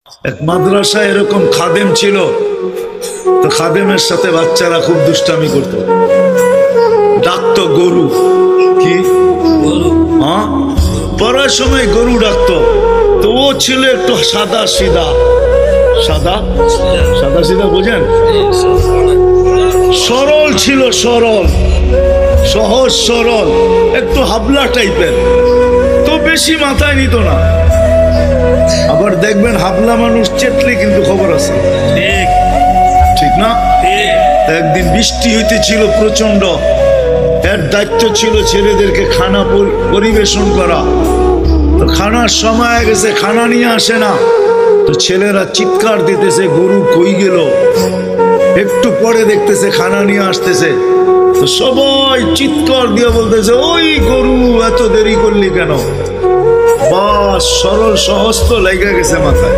এক মাদ্রাসায় এরকম খাদেম ছিল, তো খাদেমের সাথে বাচ্চারা খুব দুষ্টামি করত, ডাকতো গরু। কি হ্যাঁ, পড়ার সময় গরু ডাকতো। তো ও ছিল একটু সাদা সিধা, সাদা সাদা সিধা বোঝেন, সরল ছিল, সরল সহজ সরল, একটু হাবলা টাইপের, তো বেশি মাথায় নিত না। আবার দেখবেন হাবলা মানুষ চেতলে কিন্তু খবর আছে, ঠিক ঠিক না? একদিন বৃষ্টি হইতেছিল প্রচন্ড, এর দায়িত্ব ছিল ছেলেদেরকে খানা পরিবেশন করা। তো খানার সময় গেছে, খানা নিয়ে আসে না, তো ছেলেরা চিৎকার দিতেছে গরু কই গেল। একটু পরে দেখতেছে খানা নিয়ে আসতেছে, তো সবাই চিৎকার দিয়ে বলতেছে ওই গরু এত দেরি করলি কেন? বাস সরল সহজ তো লেগে গেছে মাথায়।